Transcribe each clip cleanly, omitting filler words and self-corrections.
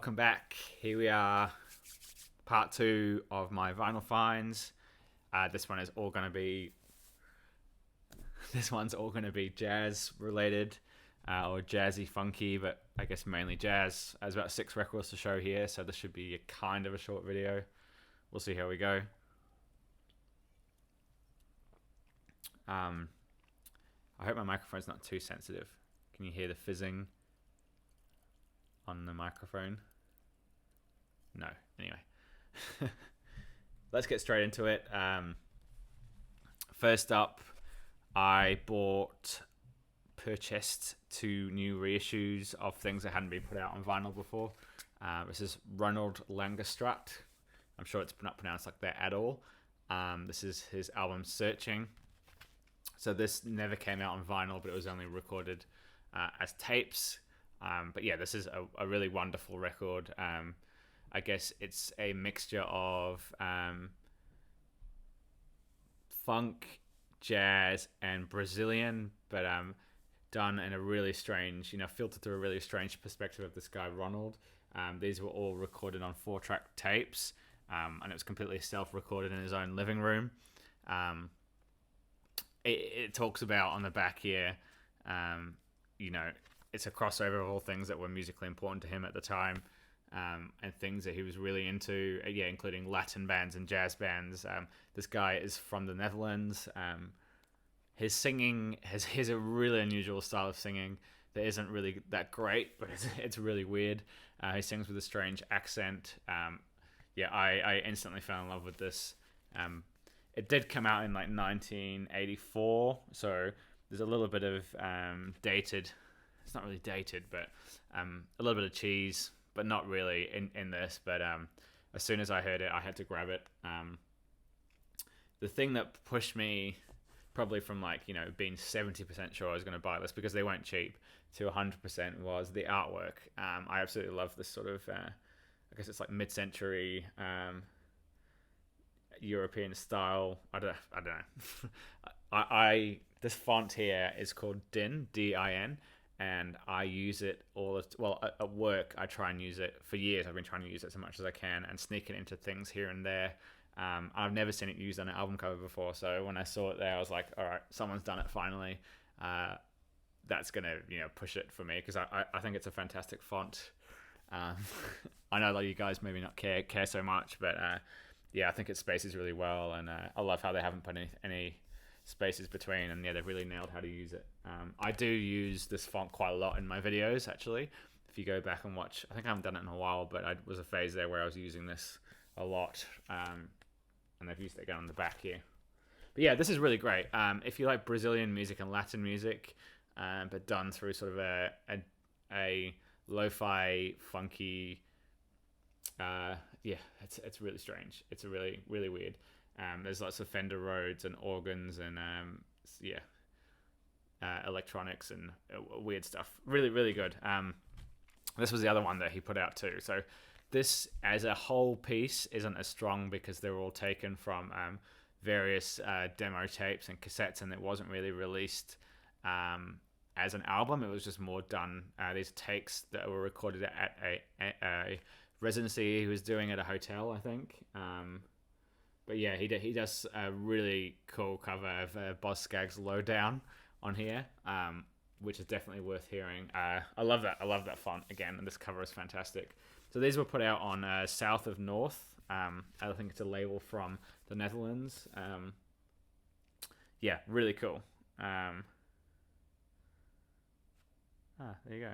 welcome back. Here we are, part 2 of my vinyl finds. This one is all going to be jazz related, or jazzy funky, but I guess mainly jazz. There's about 6 records to show here, so this should be a kind of a short video. We'll see how we go. I hope my microphone's not too sensitive. Can you hear the fizzing on the microphone? No. Anyway, let's get straight into it. First up, I purchased 2 new reissues of things that hadn't been put out on vinyl before. This is Ronald Langerstraat. I'm sure it's not pronounced like that at all. This is his album Searching. So this never came out on vinyl, but it was only recorded as tapes. But yeah, this is a really wonderful record. I guess it's a mixture of funk, jazz, and Brazilian, but done in a really strange, filtered through a really strange perspective of this guy, Ronald. These were all recorded on 4-track tapes, and it was completely self-recorded in his own living room. It talks about on the back here, it's a crossover of all things that were musically important to him at the time, and things that he was really into, including Latin bands and jazz bands. This guy is from the Netherlands. His singing has a really unusual style of singing that isn't really that great, but it's really weird. He sings with a strange accent. I instantly fell in love with this. It did come out in 1984, so there's a little bit of dated. It's not really dated, but a little bit of cheese, but not really in this. But as soon as I heard it, I had to grab it. The thing that pushed me, probably from being 70% sure I was going to buy this because they weren't cheap, to 100%, was the artwork. I absolutely love this sort of, I guess it's like mid-century European style. I don't know. This font here is called DIN, D-I-N, and I use it at work. I try and use it for years. I've been trying to use it as much as I can and sneak it into things here and there. I've never seen it used on an album cover before, so when I saw it there, I was like, all right, someone's done it finally. That's gonna push it for me, because I think it's a fantastic font. I know that you guys maybe not care so much, but I think it spaces really well, and I love how they haven't put any spaces between, and they've really nailed how to use it. I do use this font quite a lot in my videos, actually. If you go back and watch, I think I haven't done it in a while, but I was a phase there where I was using this a lot, and I've used it again on the back here. But yeah, this is really great. If you like Brazilian music and Latin music, but done through sort of a lo-fi, funky, it's really strange. It's really, really weird. There's lots of Fender Rhodes and organs and electronics and weird stuff. Really, really good. This was the other one that he put out too. So this, as a whole piece, isn't as strong because they're all taken from various demo tapes and cassettes, and it wasn't really released as an album. It was just more done, these takes that were recorded at a residency he was doing at a hotel, I think. But yeah, he does a really cool cover of Boz Scaggs' Lowdown on here, which is definitely worth hearing. I love that. I love that font again, and this cover is fantastic. So these were put out on South of North. I think it's a label from the Netherlands. Really cool. There you go.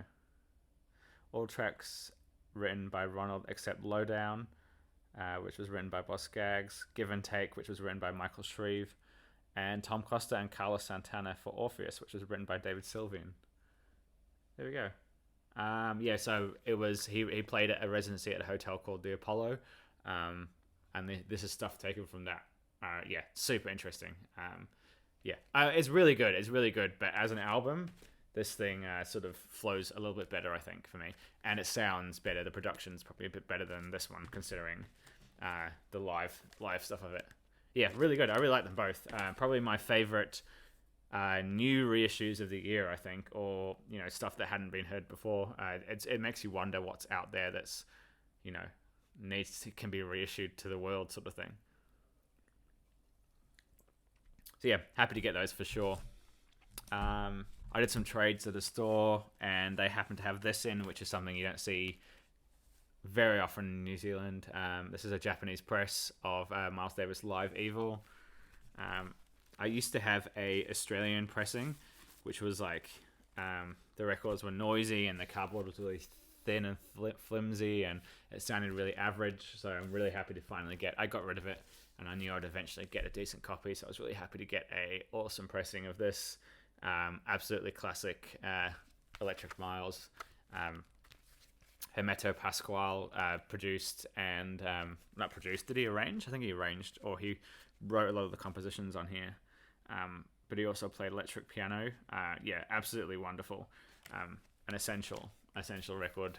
All tracks written by Ronald except Lowdown, which was written by Boz Scaggs. Give and Take, which was written by Michael Shreve. And Tom Costa and Carlos Santana for Orpheus, which was written by David Sylvian. There we go. So it was he played at a residency at a hotel called the Apollo, and this is stuff taken from that. Super interesting. It's really good. It's really good. But as an album, this thing sort of flows a little bit better, I think, for me, and it sounds better. The production's probably a bit better than this one, considering the live stuff of it. Yeah, really good. I really like them both. Probably my favorite new reissues of the year, I think, or stuff that hadn't been heard before. It makes you wonder what's out there that's can be reissued to the world, sort of thing. So yeah, happy to get those for sure. I did some trades at a store, and they happen to have this in, which is something you don't see very often in New Zealand. This is a Japanese press of Miles Davis Live Evil. I used to have a Australian pressing, which was like the records were noisy and the cardboard was really thin and flimsy, and it sounded really average. So I'm really happy to finally I got rid of it, and I knew I'd eventually get a decent copy. So I was really happy to get a awesome pressing of this. Absolutely classic Electric Miles. Hermeto Pascoal produced and not produced. Did he arrange? I think he arranged, or he wrote a lot of the compositions on here. But he also played electric piano. Yeah, absolutely wonderful. An essential record.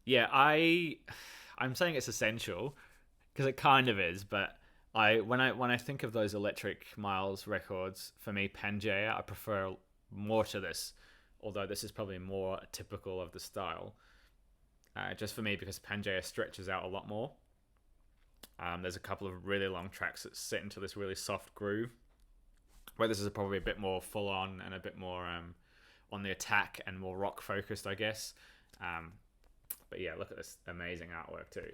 Yeah, I'm saying it's essential because it kind of is, but when I think of those Electric Miles records, for me, Pangea, I prefer more to this, although this is probably more typical of the style. Just for me, because Pangea stretches out a lot more. There's a couple of really long tracks that sit into this really soft groove, where this is probably a bit more full on and a bit more on the attack and more rock focused, I guess. But yeah, look at this amazing artwork too.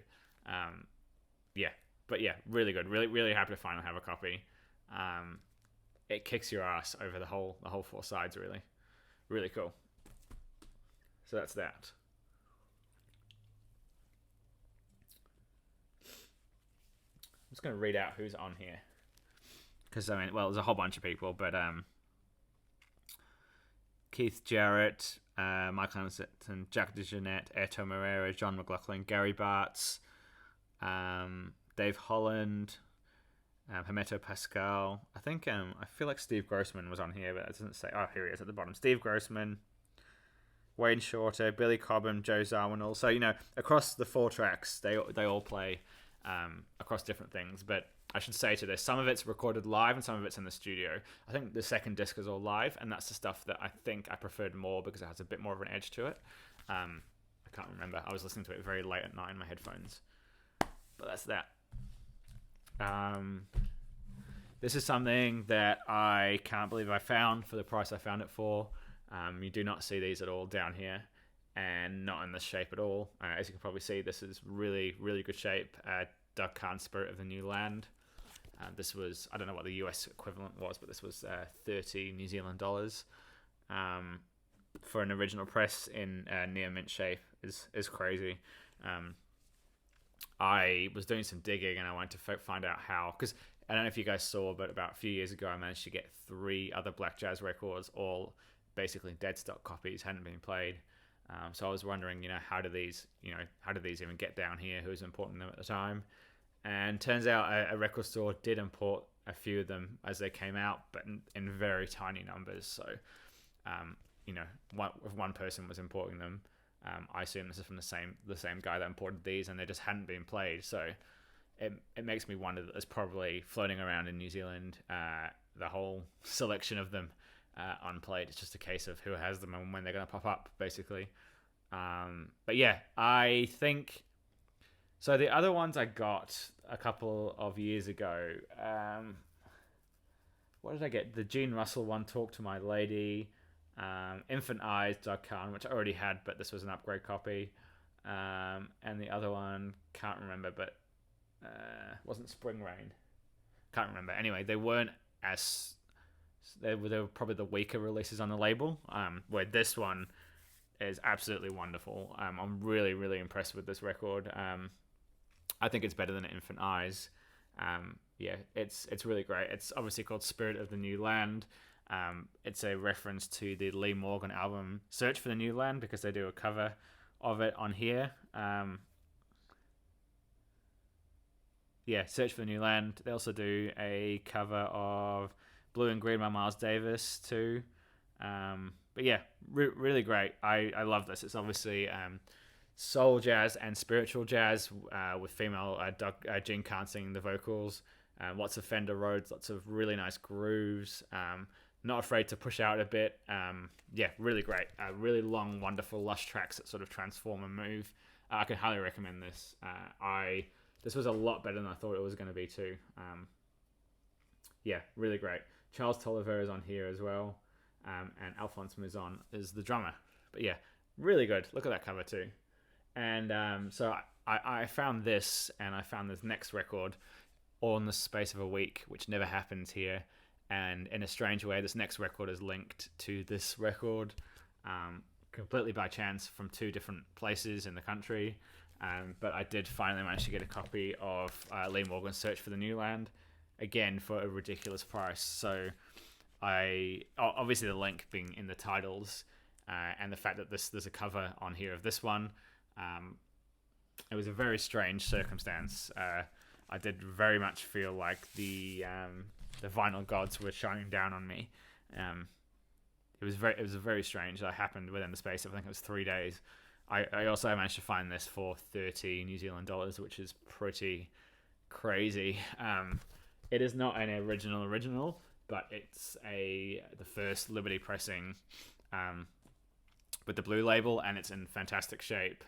Yeah, but yeah, really good. Really, really happy to finally have a copy. It kicks your ass over the whole four sides. Really, really cool. So that's that. I'm just going to read out who's on here, because I mean, well, there's a whole bunch of people, but Keith Jarrett, Michael Anderson, Jack DeJohnette, Airto Moreira, John McLaughlin, Gary Bartz, Dave Holland, Hermeto Pascal. I think I feel like Steve Grossman was on here, but it doesn't say. Oh, here he is at the bottom. Steve Grossman, Wayne Shorter, Billy Cobham, Joe Zawinul. So across the four tracks, they all play across different things. But I should say to this, some of it's recorded live and some of it's in the studio. I think the second disc is all live, and that's the stuff that I think I preferred more because it has a bit more of an edge to it. I can't remember. I was listening to it very late at night in my headphones. But that's that. This is something that I can't believe I found for the price I found it for. You do not see these at all down here, and not in this shape at all. As you can probably see, this is really, really good shape. Doug Kahn's Spirit of the New Land. This was, I don't know what the US equivalent was, but this was 30 New Zealand dollars. For an original press in near mint shape is crazy. I was doing some digging and I wanted to find out how, because I don't know if you guys saw, but about a few years ago I managed to get 3 other Black Jazz records, all basically dead stock copies, hadn't been played. So I was wondering, how do these even get down here? Who was importing them at the time? And turns out a record store did import a few of them as they came out, but in very tiny numbers. So, if one person was importing them, I assume this is from the same guy that imported these, and they just hadn't been played. So it makes me wonder that there's probably floating around in New Zealand the whole selection of them unplayed. It's just a case of who has them and when they're going to pop up, basically. But yeah, I think so. The other ones I got a couple of years ago. What did I get? The Gene Russell one, Talk to My Lady. Infant Eyes, Doug Kahn, which I already had, but this was an upgrade copy. And the other one, can't remember, but wasn't Spring Rain. Can't remember. Anyway, they weren't as... They were probably the weaker releases on the label, where this one is absolutely wonderful. I'm really, really impressed with this record. I think it's better than Infant Eyes. Yeah, it's really great. It's obviously called Spirit of the New Land. It's a reference to the Lee Morgan album Search for the New Land, because they do a cover of it on here. Search for the New Land. They also do a cover of Blue and Green by Miles Davis too. But yeah, really great. I love this. It's obviously soul jazz and spiritual jazz with female Gene Kahn singing the vocals. Lots of Fender Rhodes, lots of really nice grooves. Not afraid to push out a bit. Yeah, really great. Really long, wonderful, lush tracks that sort of transform and move. I can highly recommend this. This was a lot better than I thought it was going to be too. Yeah, really great. Charles Tolliver is on here as well, and Alphonse Mouzon is the drummer. But yeah, really good. Look at that cover too. And so I found this, and I found this next record all in the space of a week, which never happens here. And in a strange way, this next record is linked to this record completely by chance from two different places in the country. But I did finally manage to get a copy of Lee Morgan's Search for the New Land, again for a ridiculous price. So obviously the link being in the titles, and the fact that there's a cover on here of this one. It was a very strange circumstance. I did very much feel like the vinyl gods were shining down on me. It was very strange. That happened within the space of, I think it was 3 days. I also managed to find this for 30 New Zealand dollars, which is pretty crazy. It is not an original, but it's the first Liberty pressing with the Blue label, and it's in fantastic shape.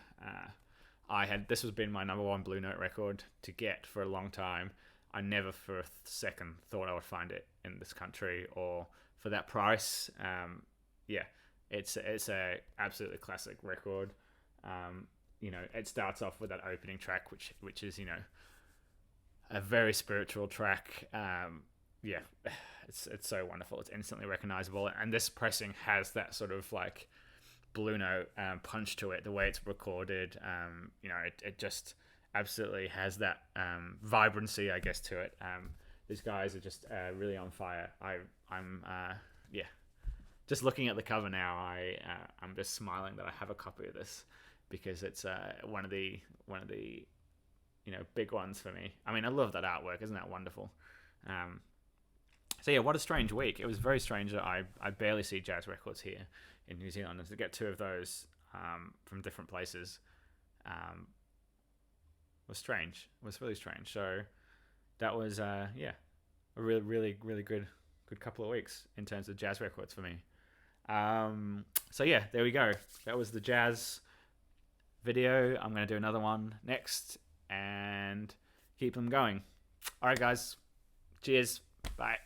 This has been my number one Blue Note record to get for a long time. I never for a second thought I would find it in this country or for that price. Yeah, it's a absolutely classic record. It starts off with that opening track, which is a very spiritual track. Yeah, it's so wonderful. It's instantly recognizable, and this pressing has that sort of like Blue Note punch to it. The way it's recorded, it just absolutely has that vibrancy, I guess, to it. These guys are just really on fire. I'm just looking at the cover now. I'm just smiling that I have a copy of this because it's one of the big ones for me. I mean, I love that artwork. Isn't that wonderful? So yeah, what a strange week. It was very strange that I barely see jazz records here in New Zealand, and to get two of those from different places was strange. It was really strange. So that was a really good couple of weeks in terms of jazz records for me. So yeah, there we go. That was the jazz video. I'm going to do another one next and keep them going. All right, guys. Cheers. Bye.